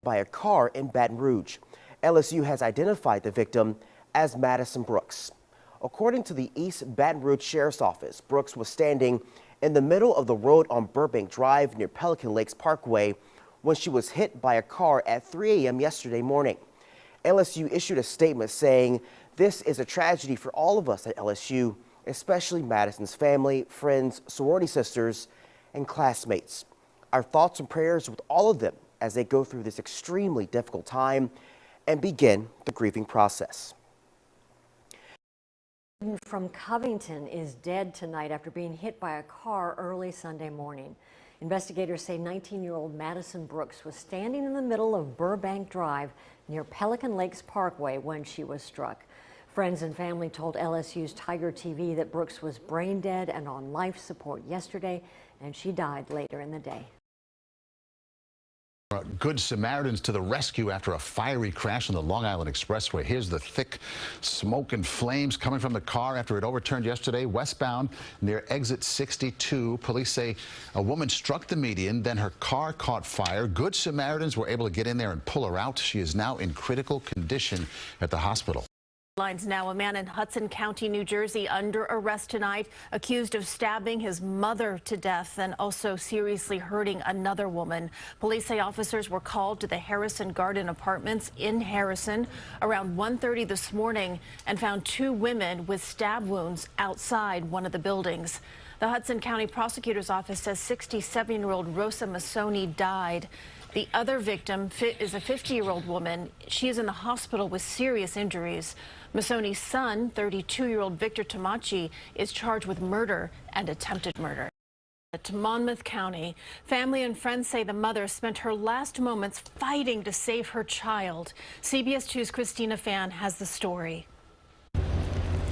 by a car in Baton Rouge. LSU has identified the victim as Madison Brooks. According to the East Baton Rouge Sheriff's Office, Brooks was standing in the middle of the road on Burbank Drive near Pelican Lakes Parkway when she was hit by a car at 3 a.m. yesterday morning. LSU issued a statement saying, "This is a tragedy for all of us at LSU, especially Madison's family, friends, sorority sisters, and classmates. Our thoughts and prayers with all of them as they go through this extremely difficult time and begin the grieving process." From Covington is dead tonight after being hit by a car early Sunday morning. Investigators say 19-year-old Madison Brooks was standing in the middle of Burbank Drive near Pelican Lakes Parkway when she was struck. Friends and family told LSU's Tiger TV that Brooks was brain dead and on life support yesterday, and she died later in the day. Good Samaritans to the rescue after a fiery crash on the Long Island Expressway. Here's the thick smoke and flames coming from the car after it overturned yesterday westbound near exit 62. Police say a woman struck the median, then her car caught fire. Good Samaritans were able to get in there and pull her out. She is now in critical condition at the hospital. Lines now. A man in Hudson County, New Jersey, under arrest tonight, accused of stabbing his mother to death and also seriously hurting another woman. Police say officers were called to the Harrison Garden Apartments in Harrison around 1:30 this morning and found two women with stab wounds outside one of the buildings. The Hudson County Prosecutor's Office says 67-year-old Rosa Masoni died. The other victim is a 50-year-old woman. She is in the hospital with serious injuries. Masoni's son, 32-year-old Victor Tamachi, is charged with murder and attempted murder. To Monmouth County, family and friends say the mother spent her last moments fighting to save her child. CBS 2's Christina Fan has the story.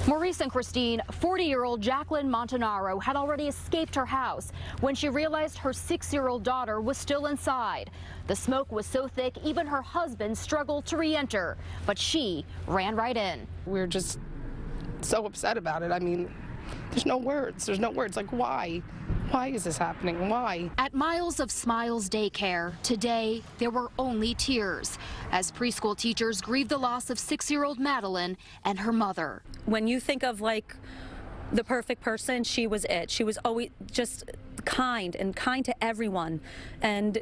Maurice and Christine, 40-year-old Jacqueline Montanaro had already escaped her house when she realized her 6-year-old daughter was still inside. The smoke was so thick, even her husband struggled to re-enter, but she ran right in. We're just so upset about it. I mean, there's no words. There's no words. Like, why? Why is this happening? Why? At Miles of Smiles Daycare, today there were only tears as preschool teachers grieved the loss of 6-year-old Madeline and her mother. When you think of like the perfect person, she was it. She was always just kind to everyone. And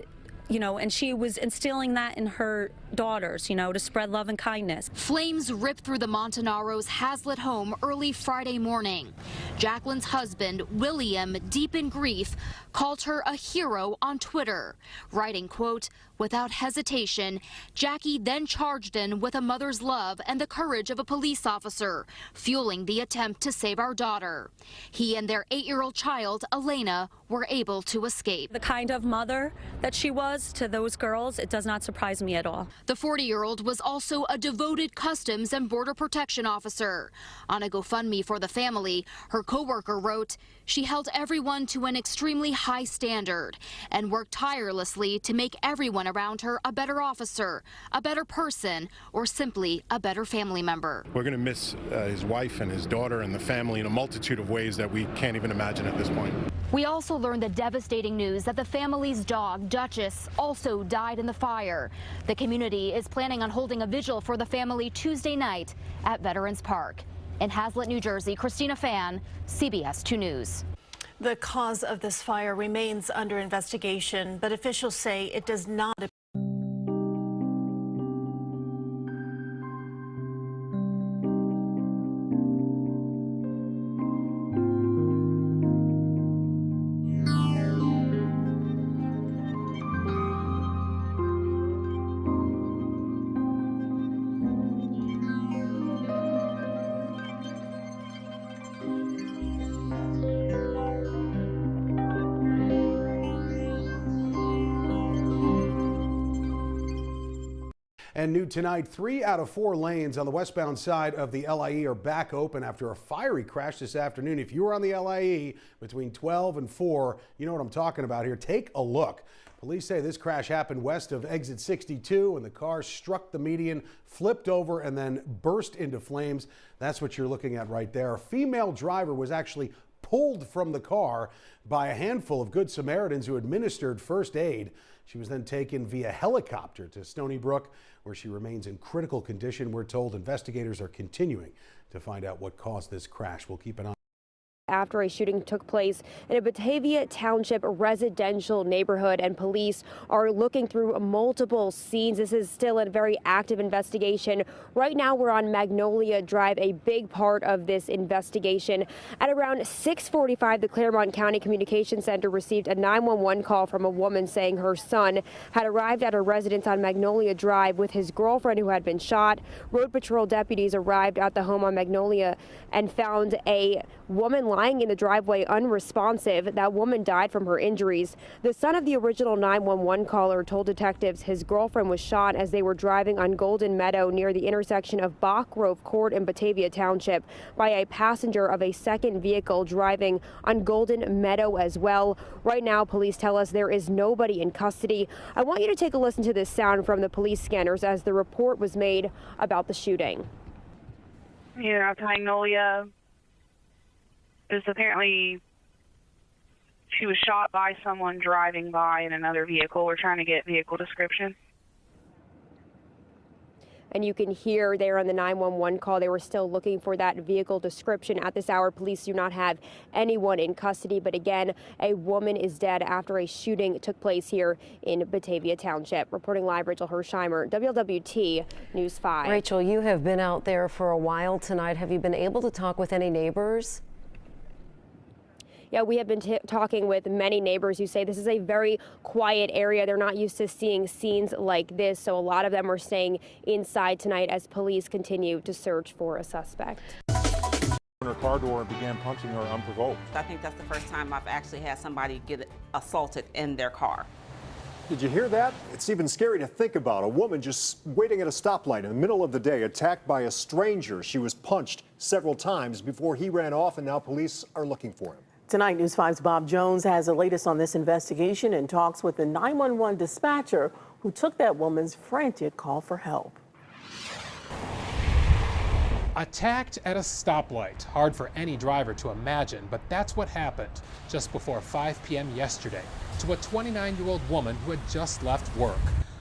and she was instilling that in her daughters, to spread love and kindness. Flames ripped through the Montanaros' Hazlitt home early Friday morning. Jacqueline's husband, William, deep in grief, called her a hero on Twitter, writing, quote, "Without hesitation, Jackie then charged in with a mother's love and the courage of a police officer, fueling the attempt to save our daughter. He and their 8-year-old child, Elena, were able to escape." The kind of mother that she was to those girls, it does not surprise me at all. The 40-year-old was also a devoted Customs and Border Protection officer. On a GoFundMe for the family, her co-worker wrote, "She held everyone to an extremely high standard and worked tirelessly to make everyone around her a better officer, a better person, or simply a better family member." We're going to miss his wife and his daughter and the family in a multitude of ways that we can't even imagine at this point. We also learned the devastating news that the family's dog, Duchess, also died in the fire. The community is planning on holding a vigil for the family Tuesday night at Veterans Park. In Hazlitt, New Jersey, Christina Fan, CBS 2 News. The cause of this fire remains under investigation, but officials say it does not appear And new tonight, 3 out of 4 lanes on the westbound side of the LIE are back open after a fiery crash this afternoon. If you were on the LIE between 12 and 4, you know what I'm talking about here. Take a look. Police say this crash happened west of exit 62 and the car struck the median, flipped over, and then burst into flames. That's what you're looking at right there. A female driver was actually pulled from the car by a handful of Good Samaritans who administered first aid. She was then taken via helicopter to Stony Brook, where she remains in critical condition. We're told investigators are continuing to find out what caused this crash. We'll keep an eye. After a shooting took place in a Batavia Township residential neighborhood, and police are looking through multiple scenes. This is still a very active investigation. Right now we're on Magnolia Drive, a big part of this investigation. At around 6:45, the Claremont County Communications Center received a 911 call from a woman saying her son had arrived at her residence on Magnolia Drive with his girlfriend who had been shot. Road Patrol deputies arrived at the home on Magnolia and found a woman lying in the driveway unresponsive. That woman died from her injuries. The son of the original 911 caller told detectives his girlfriend was shot as they were driving on Golden Meadow near the intersection of Bach Grove Court and Batavia Township by a passenger of a second vehicle driving on Golden Meadow as well. Right now, police tell us there is nobody in custody. I want you to take a listen to this sound from the police scanners as the report was made about the shooting. Here at Magnolia, apparently she was shot by someone driving by in another vehicle. We're trying to get vehicle description. And you can hear there on the 911 call, they were still looking for that vehicle description. At this hour, police do not have anyone in custody. But again, a woman is dead after a shooting took place here in Batavia Township. Reporting live, Rachel Hersheimer, WLWT News 5. Rachel, you have been out there for a while tonight. Have you been able to talk with any neighbors? Yeah, we have been talking with many neighbors who say this is a very quiet area. They're not used to seeing scenes like this, so a lot of them are staying inside tonight as police continue to search for a suspect. Her car door and began punching her unprovoked. I think that's the first time I've actually had somebody get assaulted in their car. Did you hear that? It's even scary to think about. A woman just waiting at a stoplight in the middle of the day, attacked by a stranger. She was punched several times before he ran off, and now police are looking for him. Tonight, News 5's Bob Jones has the latest on this investigation and talks with the 911 dispatcher who took that woman's frantic call for help. Attacked at a stoplight. Hard for any driver to imagine, but that's what happened just before 5 p.m. yesterday to a 29-year-old woman who had just left work.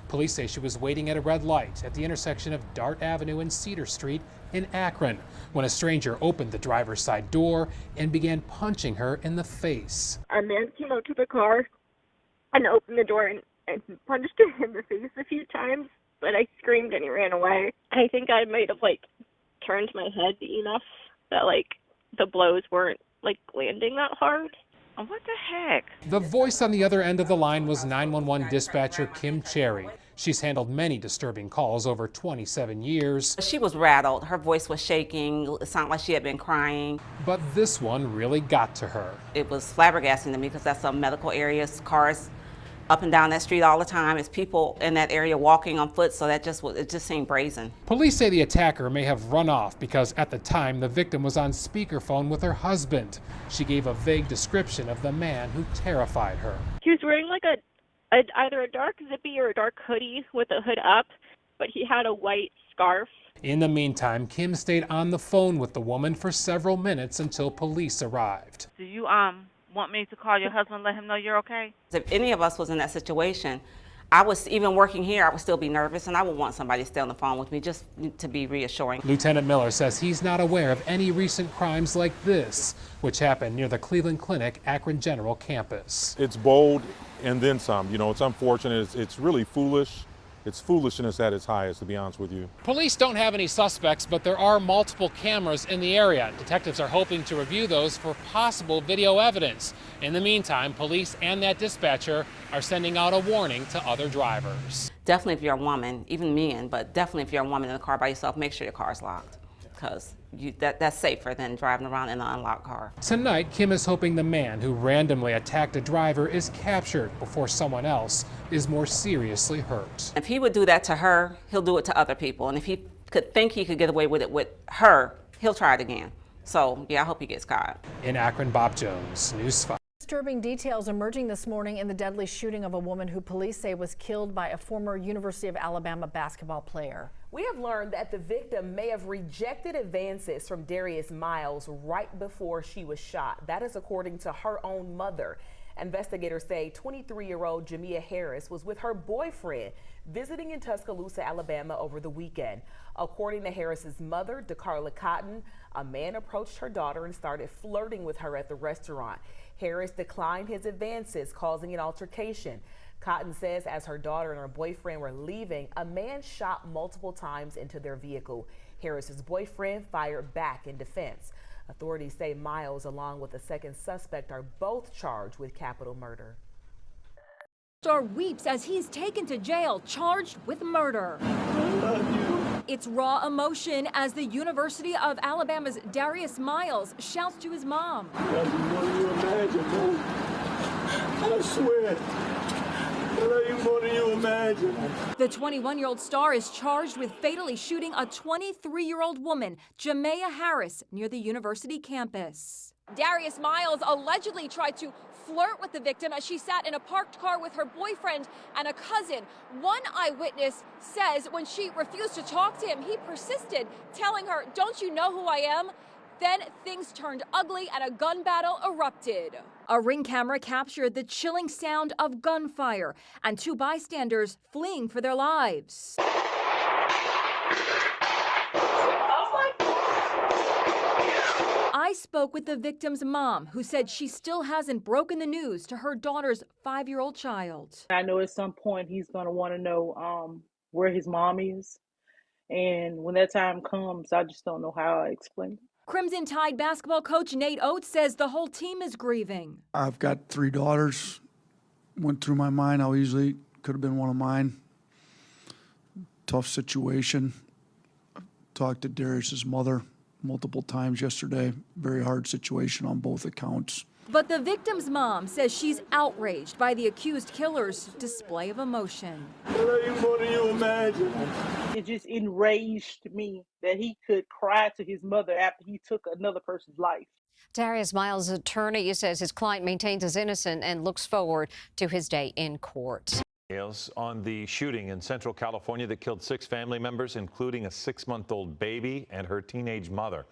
Police say she was waiting at a red light at the intersection of Dart Avenue and Cedar Street in Akron when a stranger opened the driver's side door and began punching her in the face. A man came out to the car and opened the door and punched her in the face a few times, but I screamed and he ran away. I think I might have turned my head enough that the blows weren't landing that hard. What the heck? The voice on the other end of the line was 911 dispatcher Kim Cherry. She's handled many disturbing calls over 27 years. She was rattled. Her voice was shaking. It sounded like she had been crying. But this one really got to her. It was flabbergasting to me because that's a medical area. Cars up and down that street all the time. It's people in that area walking on foot, so it just seemed brazen. Police say the attacker may have run off because at the time the victim was on speakerphone with her husband. She gave a vague description of the man who terrified her. He was wearing either a dark zippy or a dark hoodie with the hood up, but he had a white scarf. In the meantime, Kim stayed on the phone with the woman for several minutes until police arrived. Do you want me to call your husband and let him know you're okay? If any of us was in that situation, I was, even working here, I would still be nervous, and I would want somebody to stay on the phone with me just to be reassuring. Lieutenant Miller says he's not aware of any recent crimes like this, which happened near the Cleveland Clinic Akron General campus. It's bold and then some. You know, it's unfortunate. It's really foolish. It's foolishness at its highest, to be honest with you. Police don't have any suspects, but there are multiple cameras in the area. Detectives are hoping to review those for possible video evidence. In the meantime, police and that dispatcher are sending out a warning to other drivers. Definitely if you're a woman, even men, but definitely if you're a woman in the car by yourself, make sure your car's locked, because that's safer than driving around in an unlocked car. Tonight, Kim is hoping the man who randomly attacked a driver is captured before someone else is more seriously hurt. If he would do that to her, he'll do it to other people. And if he could think he could get away with it with her, he'll try it again. So, yeah, I hope he gets caught. In Akron, Bob Jones, News 5. Disturbing details emerging this morning in the deadly shooting of a woman who police say was killed by a former University of Alabama basketball player. We have learned that the victim may have rejected advances from Darius Miles right before she was shot. That is according to her own mother. Investigators say 23-year-old Jamia Harris was with her boyfriend visiting in Tuscaloosa, Alabama over the weekend. According to Harris's mother, DeCarla Cotton, a man approached her daughter and started flirting with her at the restaurant. Harris declined his advances, causing an altercation. Cotton says as her daughter and her boyfriend were leaving, a man shot multiple times into their vehicle. Harris's boyfriend fired back in defense. Authorities say Miles, along with a second suspect, are both charged with capital murder. Star weeps as he's taken to jail, charged with murder. It's raw emotion as the University of Alabama's Darius Miles shouts to his mom. What do you imagine, man? I swear. More than you imagine. The 21-year-old star is charged with fatally shooting a 23-year-old woman, Jamia Harris, near the university campus. Darius Miles allegedly tried to flirt with the victim as she sat in a parked car with her boyfriend and a cousin. One eyewitness says when she refused to talk to him, he persisted, telling her, "Don't you know who I am?" Then things turned ugly and a gun battle erupted. A Ring camera captured the chilling sound of gunfire and two bystanders fleeing for their lives. I spoke with the victim's mom, who said she still hasn't broken the news to her daughter's 5-year-old child. I know at some point he's going to want to know where his mom is. And when that time comes, I just don't know how I explain it. Crimson Tide basketball coach Nate Oates says the whole team is grieving. I've got 3 daughters. Went through my mind how easily could have been one of mine. Tough situation. Talked to Darius's mother multiple times yesterday. Very hard situation on both accounts. But the victim's mom says she's outraged by the accused killer's display of emotion. More than you imagine. It just enraged me that he could cry to his mother after he took another person's life. Darius Miles' attorney says his client maintains his innocence and looks forward to his day in court. On the shooting in Central California that killed 6 family members, including a 6-month-old baby and her teenage mother.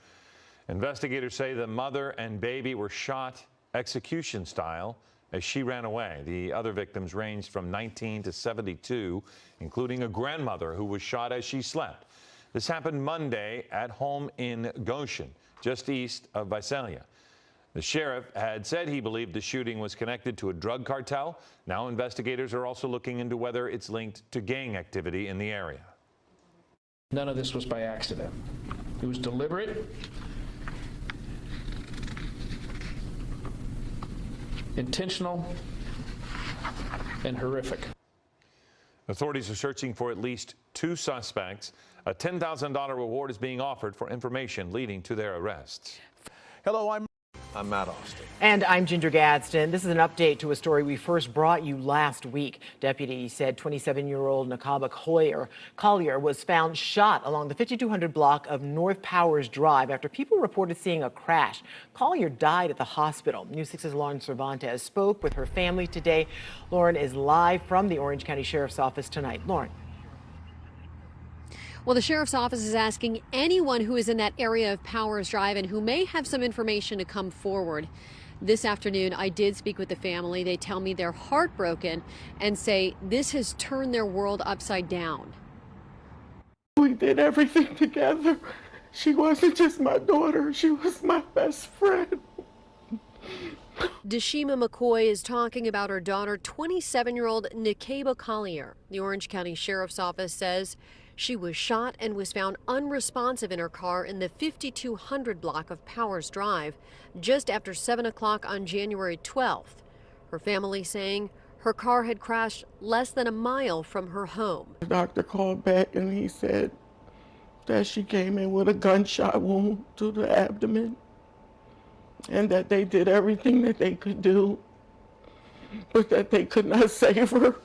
Investigators say the mother and baby were shot execution style as she ran away. The other victims ranged from 19 to 72, including a grandmother who was shot as she slept. This happened Monday at home in Goshen, just east of Visalia. The sheriff had said he believed the shooting was connected to a drug cartel. Now investigators are also looking into whether it's linked to gang activity in the area. None of this was by accident. It was deliberate, intentional, and horrific. Authorities are searching for at least 2 suspects. A $10,000 reward is being offered for information leading to their arrests. Hello, I'm Matt Austin. And I'm Ginger Gadsden. This is an update to a story we first brought you last week. Deputies said 27-year-old Nakaba Collier was found shot along the 5200 block of North Powers Drive after people reported seeing a crash. Collier died at the hospital. News 6's Lauren Cervantes spoke with her family today. Lauren is live from the Orange County Sheriff's Office tonight. Lauren. Well, the sheriff's office is asking anyone who is in that area of Powers Drive and who may have some information to come forward. This afternoon, I did speak with the family. They tell me they're heartbroken and say this has turned their world upside down. We did everything together. She wasn't just my daughter, she was my best friend. Deshima McCoy is talking about her daughter, 27-year-old Nakaba Collier. The Orange County Sheriff's Office says she was shot and was found unresponsive in her car in the 5200 block of Powers Drive just after 7 o'clock on January 12th. Her family saying her car had crashed less than a mile from her home. The doctor called back and he said that she came in with a gunshot wound to the abdomen and that they did everything that they could do, but that they could not save her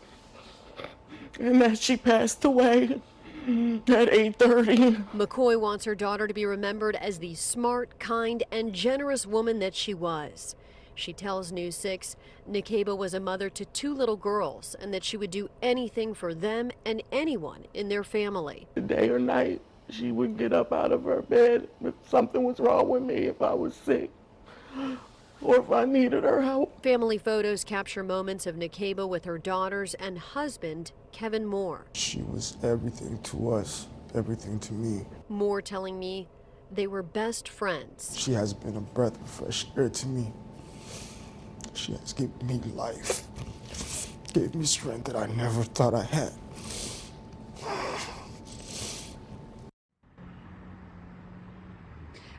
and that she passed away at 8:30. McCoy wants her daughter to be remembered as the smart, kind, and generous woman that she was. She tells News 6 Nakaba was a mother to 2 little girls and that she would do anything for them and anyone in their family. Day or night, she would get up out of her bed if something was wrong with me, if I was sick or if I needed her help. Family photos capture moments of Nakeba with her daughters and husband, Kevin Moore. She was everything to us, everything to me. Moore telling me they were best friends. She has been a breath of fresh air to me. She has given me life, gave me strength that I never thought I had.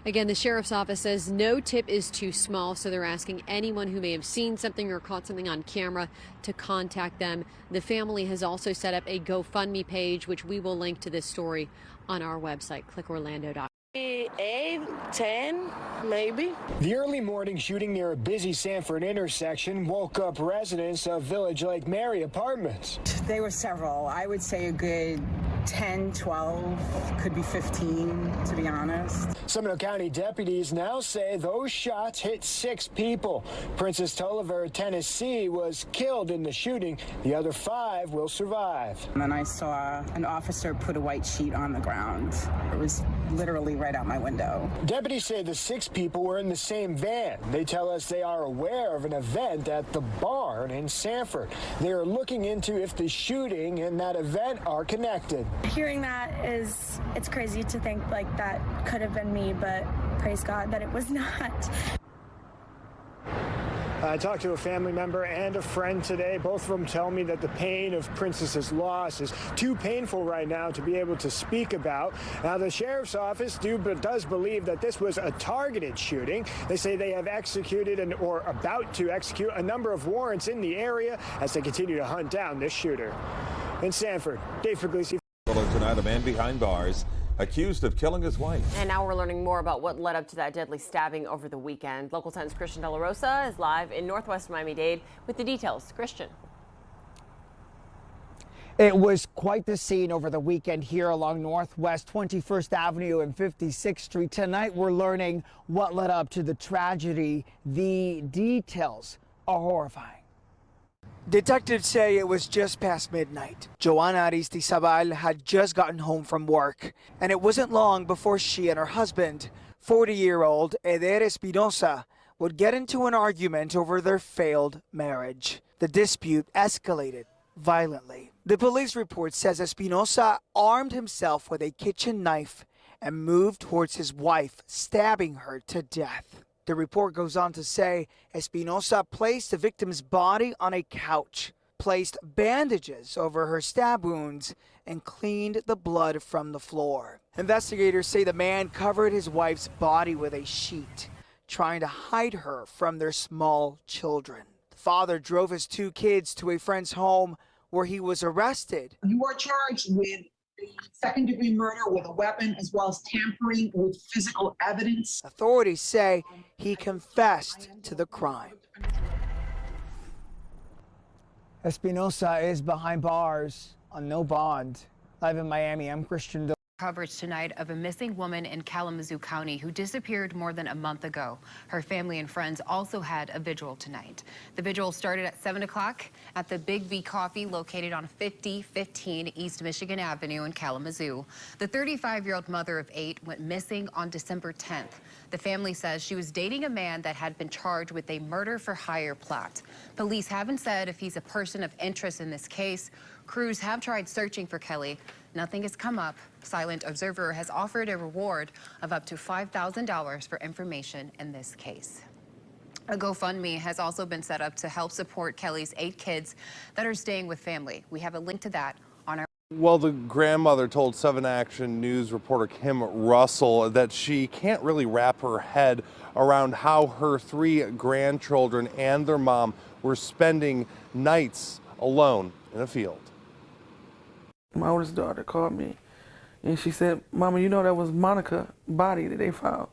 Again, the sheriff's office says no tip is too small, so they're asking anyone who may have seen something or caught something on camera to contact them. The family has also set up a GoFundMe page, which we will link to this story on our website, clickorlando.com. 8, 10, maybe. The early morning shooting near a busy Sanford intersection woke up residents of Village Lake Mary apartments. There were several. I would say a good 10, 12, could be 15, to be honest. Seminole County deputies now say those shots hit 6 people. Princess Tolliver, Tennessee, was killed in the shooting. The other 5 will survive. And then I saw an officer put a white sheet on the ground. It was literally right out my window. Deputies say the 6 people were in the same van. They tell us they are aware of an event at the barn in Sanford. They are looking into if the shooting and that event are connected. Hearing that it's crazy to think like that could have been me, but praise God that it was not. I talked to a family member and a friend today. Both of them tell me that the pain of Princess's loss is too painful right now to be able to speak about. Now, the sheriff's office does believe that this was a targeted shooting. They say they have executed or about to execute a number of warrants in the area as they continue to hunt down this shooter. In Sanford, Dave Puglisi. Tonight, a man behind bars accused of killing his wife. And now we're learning more about what led up to that deadly stabbing over the weekend. Local 10's Christian De La Rosa is live in Northwest Miami-Dade with the details. Christian. It was quite the scene over the weekend here along Northwest 21st Avenue and 56th Street. Tonight, we're learning what led up to the tragedy. The details are horrifying. Detectives say it was just past midnight. Joanna Aristizabal had just gotten home from work, and it wasn't long before she and her husband, 40-year-old Eder Espinosa, would get into an argument over their failed marriage. The dispute escalated violently. The police report says Espinosa armed himself with a kitchen knife and moved towards his wife, stabbing her to death. The report goes on to say Espinosa placed the victim's body on a couch, placed bandages over her stab wounds, and cleaned the blood from the floor. Investigators say the man covered his wife's body with a sheet, trying to hide her from their small children. The father drove his 2 kids to a friend's home where he was arrested. You are charged with second-degree murder with a weapon, as well as tampering with physical evidence. Authorities say he confessed to the crime. Espinosa is behind bars on no bond. Live in Miami, I'm Christian. Coverage tonight of a missing woman in Kalamazoo County who disappeared more than a month ago. Her family and friends also had a vigil tonight. The vigil started at 7 o'clock at the Big V Coffee located on 5015 East Michigan Avenue in Kalamazoo. The 35-year-old mother of 8 went missing on December 10th. The family says she was dating a man that had been charged with a murder-for-hire plot. Police haven't said if he's a person of interest in this case. Crews have tried searching for Kelly. Nothing has come up. Silent Observer has offered a reward of up to $5,000 for information in this case. A GoFundMe has also been set up to help support Kelly's 8 kids that are staying with family. We have a link to that on our. Well, the grandmother told 7 Action News reporter Kim Russell that she can't really wrap her head around how her 3 grandchildren and their mom were spending nights alone in a field. My oldest daughter called me and she said, "Mama, you know that was Monica's body that they found."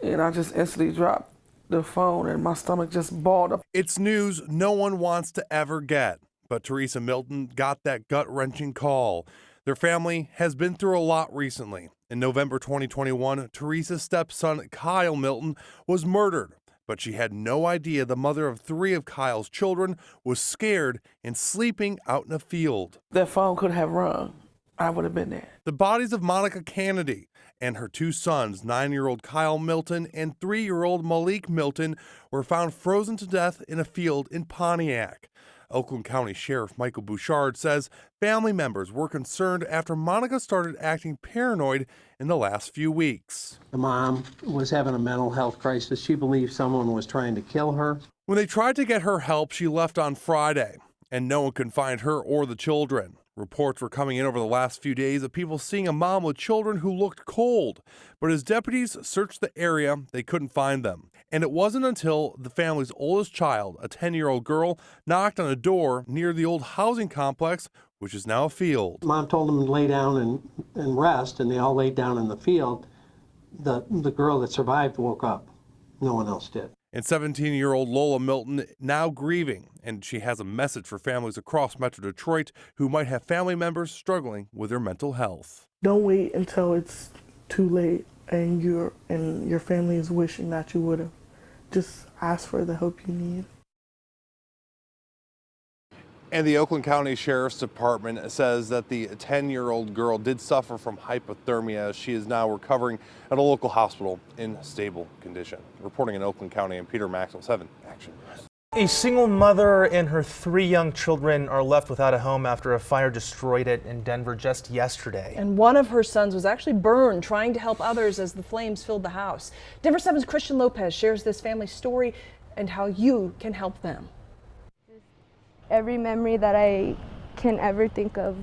And I just instantly dropped the phone and my stomach just balled up. It's news no one wants to ever get, but Teresa Milton got that gut-wrenching call. Their family has been through a lot recently. In November 2021, Teresa's stepson, Kyle Milton, was murdered, but she had no idea the mother of 3 of Kyle's children was scared and sleeping out in a field. That phone could have rung I would have been there. The bodies of Monica Kennedy and her two sons, 9-year-old Kyle Milton and 3-year-old Malik Milton, were found frozen to death in a field in Pontiac. Oakland County Sheriff Michael Bouchard says family members were concerned after Monica started acting paranoid in the last few weeks. The mom was having a mental health crisis. She believed someone was trying to kill her. When they tried to get her help, she left on Friday, and no one could find her or the children. Reports were coming in over the last few days of people seeing a mom with children who looked cold. But as deputies searched the area, they couldn't find them. And it wasn't until the family's oldest child, a 10-year-old girl, knocked on a door near the old housing complex, which is now a field. Mom told them to lay down and rest, and they all laid down in the field. The girl that survived woke up. No one else did. And 17-year-old Lola Milton now grieving, and she has a message for families across Metro Detroit who might have family members struggling with their mental health. Don't wait until it's too late and your family is wishing that you would have. Just ask for the help you need. And the Oakland County Sheriff's Department says that the 10-year-old girl did suffer from hypothermia. She is now recovering at a local hospital in stable condition. Reporting in Oakland County, I'm Peter Maxwell, 7 Action News. A single mother and her 3 young children are left without a home after a fire destroyed it in Denver just yesterday. And one of her sons was actually burned trying to help others as the flames filled the house. Denver 7's Christian Lopez shares this family's story and how you can help them. Every memory that I can ever think of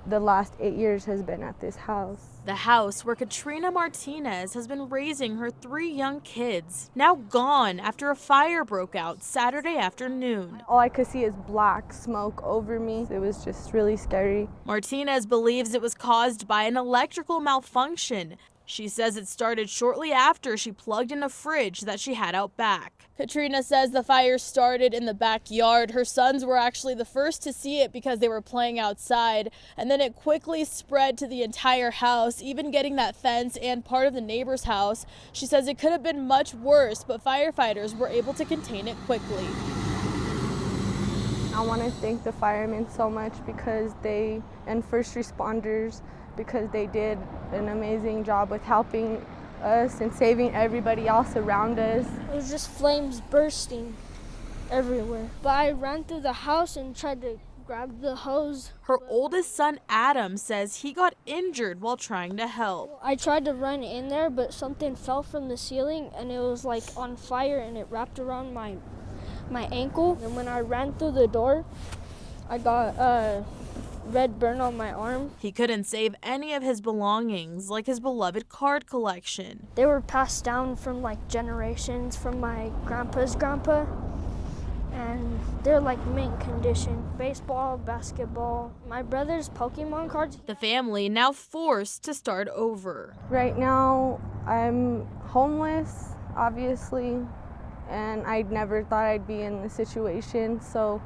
the last 8 years has been at this house. The house where Katrina Martinez has been raising her 3 young kids, now gone after a fire broke out Saturday afternoon. All I could see is black smoke over me. It was just really scary. Martinez believes it was caused by an electrical malfunction. She says it started shortly after she plugged in a fridge that she had out back. Katrina says the fire started in the backyard. Her sons were actually the first to see it because they were playing outside, and then it quickly spread to the entire house, even getting that fence and part of the neighbor's house. She says it could have been much worse, but firefighters were able to contain it quickly. I want to thank the firemen so much and first responders, because they did an amazing job with helping us and saving everybody else around us. It was just flames bursting everywhere. But I ran through the house and tried to grab the hose. Her oldest son, Adam, says he got injured while trying to help. I tried to run in there, but something fell from the ceiling and it was like on fire and it wrapped around my ankle. And when I ran through the door, I got red burn on my arm. He couldn't save any of his belongings, like his beloved card collection. They were passed down from like generations from my grandpa's grandpa, and they're like mint condition. Baseball, basketball, my brother's Pokemon cards. The family now forced to start over. Right now, I'm homeless, obviously, and I never thought I'd be in this situation, so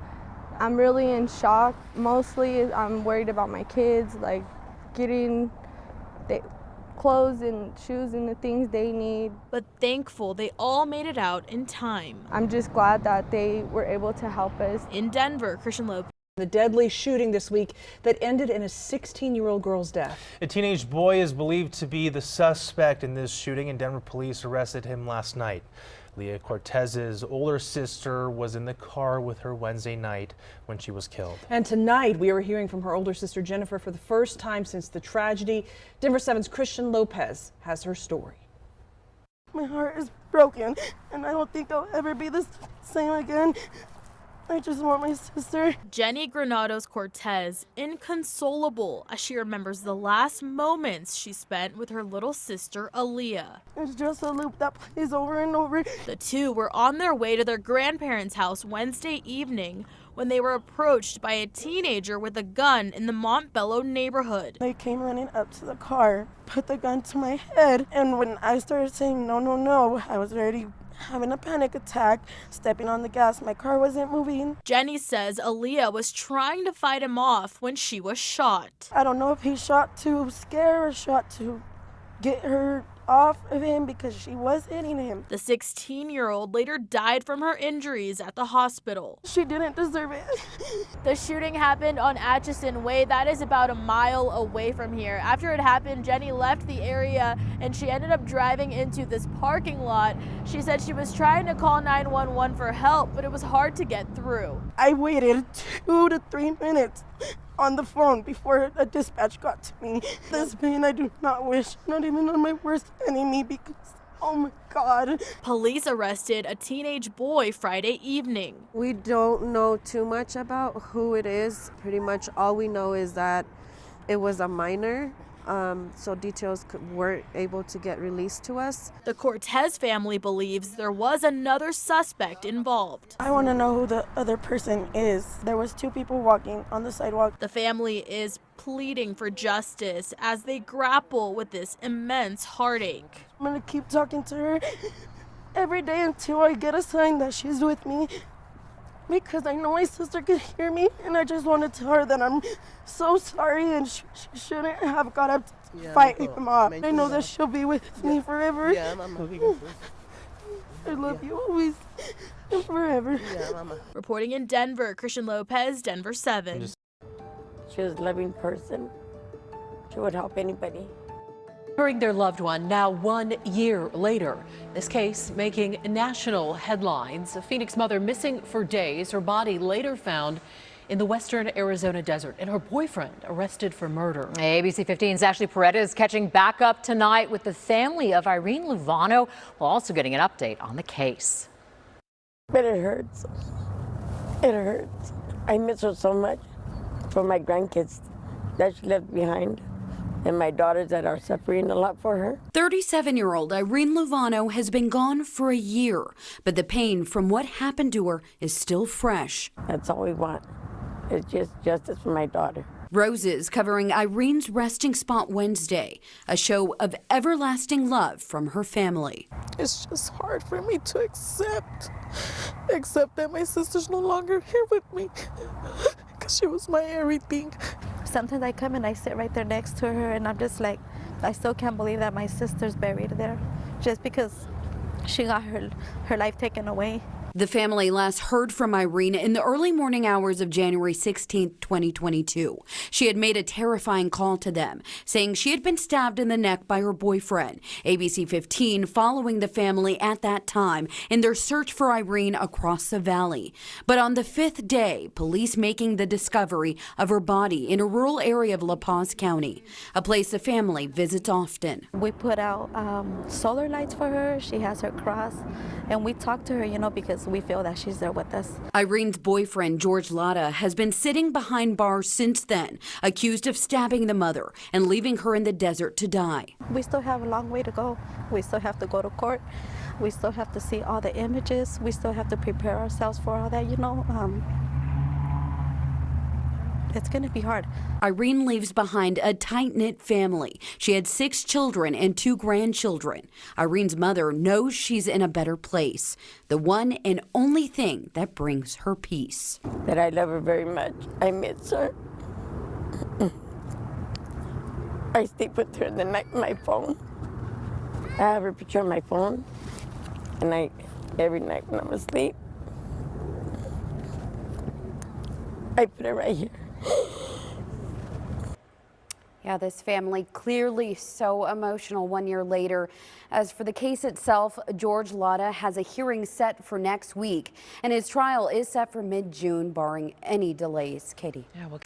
I'm really in shock. Mostly I'm worried about my kids, like getting the clothes and shoes and the things they need. But thankful they all made it out in time. I'm just glad that they were able to help us. In Denver, Christian Lopez. The deadly shooting this week that ended in a 16-year-old girl's death. A teenage boy is believed to be the suspect in this shooting, and Denver police arrested him last night. Leah Cortez's older sister was in the car with her Wednesday night when she was killed. And tonight we are hearing from her older sister Jennifer for the first time since the tragedy. Denver 7's Christian Lopez has her story. My heart is broken and I don't think I'll ever be the same again. I just want my sister. Jenny Granados Cortez, inconsolable as she remembers the last moments she spent with her little sister, Aaliyah. It's just a loop that plays over and over. The two were on their way to their grandparents' house Wednesday evening when they were approached by a teenager with a gun in the Montbello neighborhood. They came running up to the car, put the gun to my head, and when I started saying no, no, no, I was already having a panic attack, stepping on the gas. My car wasn't moving. Jenny says Aaliyah was trying to fight him off when she was shot. I don't know if he shot to scare or shot to get her off of him because she was hitting him. The 16-year-old later died from her injuries at the hospital. She didn't deserve it. The shooting happened on Atchison Way. That is about a mile away from here. After it happened, Jenny left the area and she ended up driving into this parking lot. She said she was trying to call 911 for help, but it was hard to get through. I waited 2 to 3 minutes on the phone before a dispatch got to me. This pain I do not wish, not even on my worst enemy, because oh my God. Police arrested a teenage boy Friday evening. We don't know too much about who it is. Pretty much all we know is that it was a minor. So details weren't able to get released to us. The Cortez family believes there was another suspect involved. I want to know who the other person is. There was 2 people walking on the sidewalk. The family is pleading for justice as they grapple with this immense heartache. I'm going to keep talking to her every day until I get a sign that she's with me, because I know my sister could hear me, and I just want to tell her that I'm so sorry and she shouldn't have got up to fight him off. I know that she'll be with me forever. I love you always and forever. Reporting in Denver, Christian Lopez, Denver 7. She was a loving person. She would help anybody. Burying their loved one now 1 year later. This case making national headlines. A Phoenix mother missing for days. Her body later found in the western Arizona desert, and her boyfriend arrested for murder. ABC 15's Ashley Pret is catching back up tonight with the family of Irene Luvano, while also getting an update on the case. But it hurts. It hurts. I miss her so much, for my grandkids that she left behind, and my daughters that are suffering a lot for her. 37-year-old Irene Luvano has been gone for a year, but the pain from what happened to her is still fresh. That's all we want. It's just justice for my daughter. Roses covering Irene's resting spot Wednesday, a show of everlasting love from her family. It's just hard for me to accept that my sister's no longer here with me, because she was my everything. Sometimes I come and I sit right there next to her, and I'm just like, I still can't believe that my sister's buried there, just because she got her life taken away. The family last heard from Irene in the early morning hours of January 16, 2022. She had made a terrifying call to them, saying she had been stabbed in the neck by her boyfriend. ABC 15 following the family at that time in their search for Irene across the valley. But on the 5th day, police making the discovery of her body in a rural area of La Paz County, a place the family visits often. We put out solar lights for her. She has her cross, and we talk to her, because we feel that she's there with us. Irene's boyfriend, George Latta, has been sitting behind bars since then, accused of stabbing the mother and leaving her in the desert to die. We still have a long way to go. We still have to go to court. We still have to see all the images. We still have to prepare ourselves for all that, It's going to be hard. Irene leaves behind a tight-knit family. She had 6 children and 2 grandchildren. Irene's mother knows she's in a better place, the one and only thing that brings her peace. That I love her very much. I miss her. I sleep with her in the night on my phone. I have her picture on my phone, and every night when I'm asleep, I put it right here. Yeah, this family clearly so emotional 1 year later. As for the case itself, George Latta has a hearing set for next week, and his trial is set for mid-June, barring any delays. Katie. Yeah, well